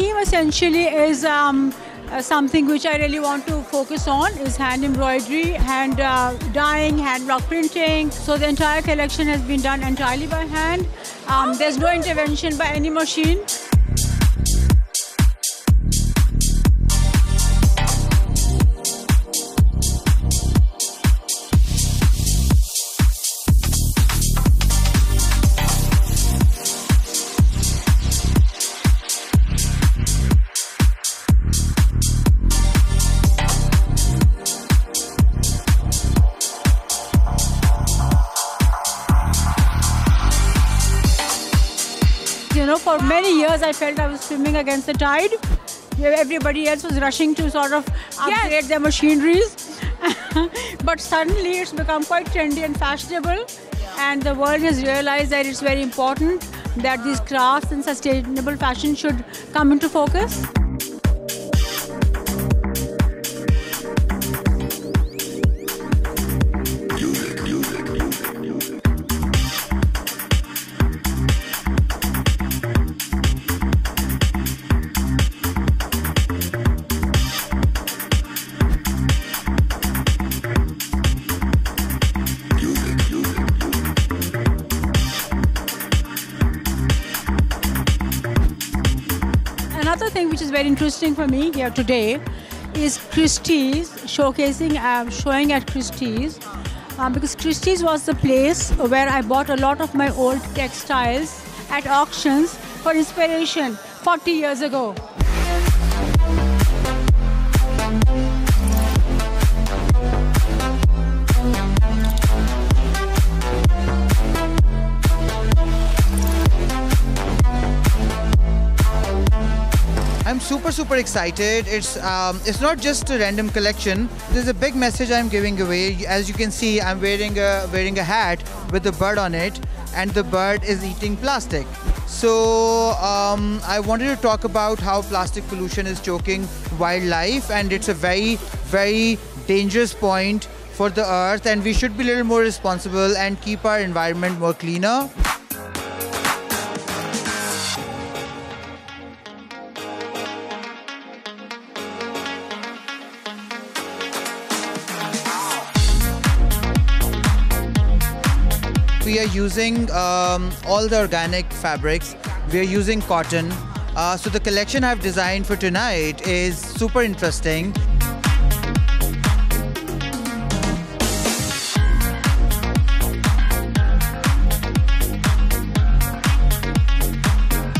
theme essentially is something which I really want to focus on is hand embroidery, hand dyeing, hand block printing. So the entire collection has been done entirely by hand. There's no intervention by any machine. For many years, I felt I was swimming against the tide. Everybody else was rushing to sort of upgrade their machineries. But suddenly, it's become quite trendy and fashionable. And the world has realized that it's very important that these crafts and sustainable fashion should come into focus. Another thing which is very interesting for me here today is Christie's showing at Christie's because Christie's was the place where I bought a lot of my old textiles at auctions for inspiration 40 years ago. I'm super excited. It's not just a random collection. There's a big message I'm giving away. As you can see, I'm wearing a hat with a bird on it, and the bird is eating plastic. So I wanted to talk about how plastic pollution is choking wildlife, and it's a very dangerous point for the earth, and we should be a little more responsible and keep our environment more cleaner. We are using all the organic fabrics. We are using cotton. So the collection I've designed for tonight is super interesting.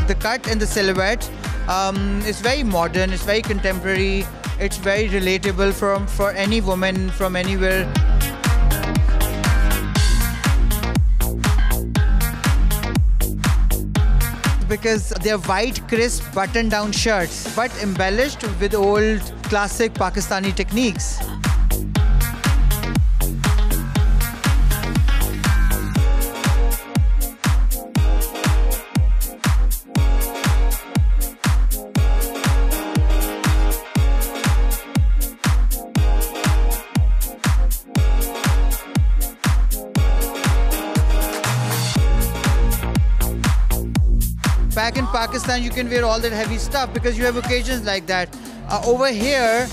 The cut and the silhouette is very modern, it's very contemporary, it's very relatable for any woman from anywhere. Because they're white, crisp, button-down shirts, but embellished with old, classic Pakistani techniques. Back in Pakistan, you can wear all that heavy stuff because you have occasions like that. Over here,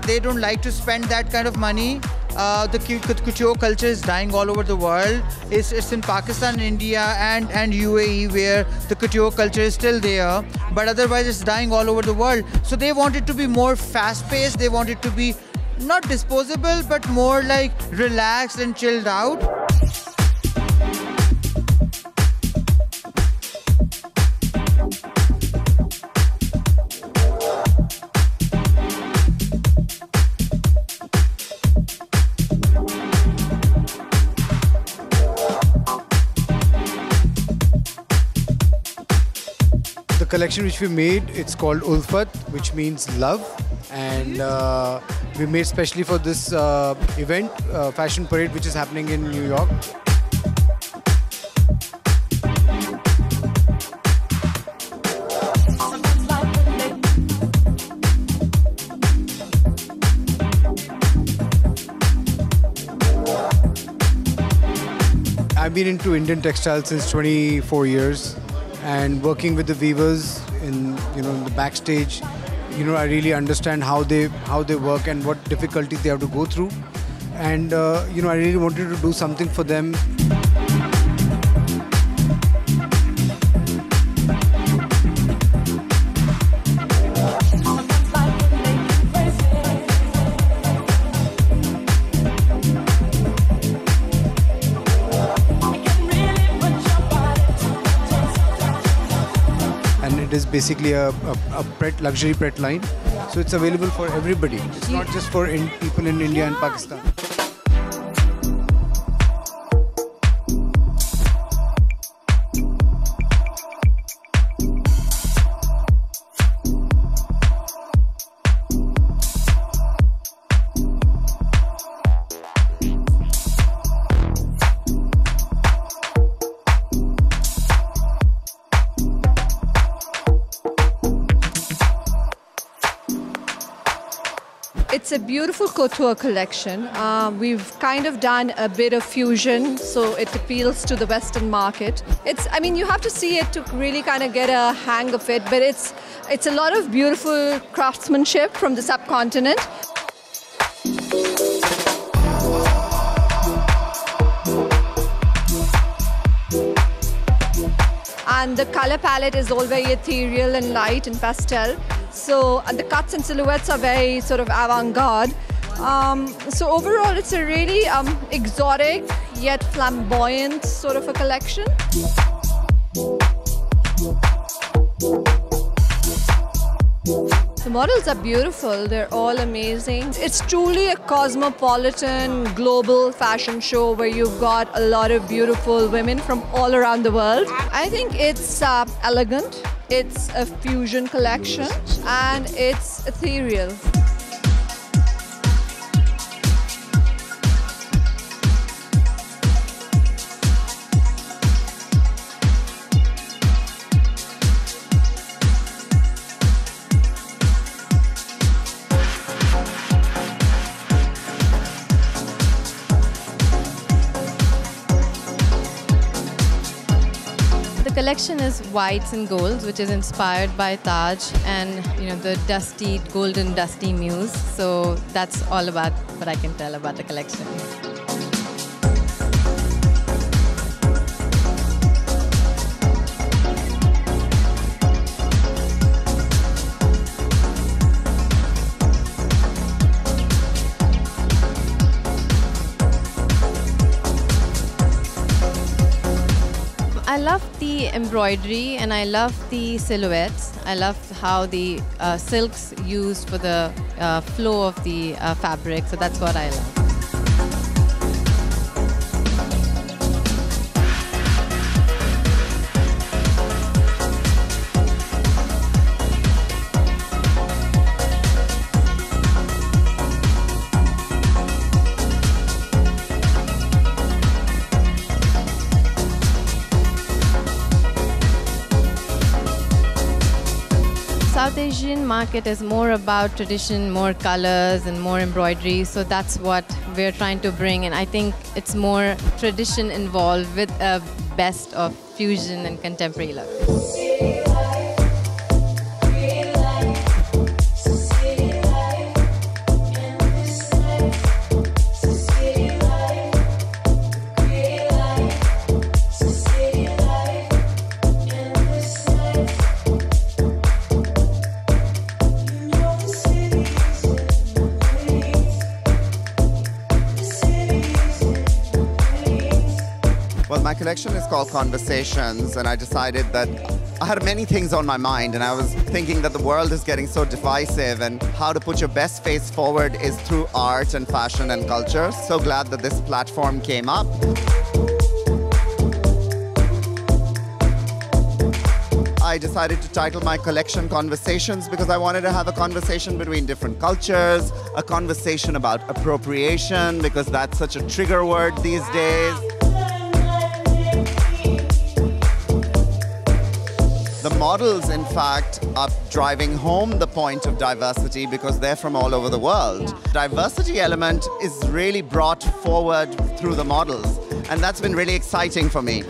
they don't like to spend that kind of money. The couture culture is dying all over the world. It's in Pakistan, India, and UAE where the couture culture is still there. But otherwise, it's dying all over the world. So they want it to be more fast-paced. They want it to be not disposable, but more like relaxed and chilled out. The collection which we made, it's called Ulfat, which means love, and we made specially for this event, fashion parade, which is happening in New York. I've been into Indian textiles since 24 years and working with the weavers in in the backstage, I really understand how they work and what difficulties they have to go through. And, I really wanted to do something for them. It is basically a luxury pret line, so it's available for everybody. It's not just for people in India and Pakistan. It's a beautiful couture collection. We've kind of done a bit of fusion, so it appeals to the Western market. You have to see it to really kind of get a hang of it, but it's a lot of beautiful craftsmanship from the subcontinent. And the color palette is all very ethereal and light and pastel. So the cuts and silhouettes are very sort of avant-garde. So overall, it's a really exotic yet flamboyant sort of a collection. The models are beautiful. They're all amazing. It's truly a cosmopolitan global fashion show where you've got a lot of beautiful women from all around the world. I think it's elegant. It's a fusion collection and it's ethereal. The collection is whites and golds, which is inspired by Taj and the golden dusty muse. So that's all about what I can tell about the collection. I love the embroidery and I love the silhouettes. I love how the silks used for the flow of the fabric. So that's what I love. South Asian market is more about tradition, more colors and more embroidery. So that's what we're trying to bring. And I think it's more tradition involved with a best of fusion and contemporary look. My collection is called Conversations, and I decided that I had many things on my mind, and I was thinking that the world is getting so divisive, and how to put your best face forward is through art and fashion and culture. So glad that this platform came up. I decided to title my collection Conversations because I wanted to have a conversation between different cultures, a conversation about appropriation because that's such a trigger word these days. The models, in fact, are driving home the point of diversity because they're from all over the world. Diversity element is really brought forward through the models, and that's been really exciting for me.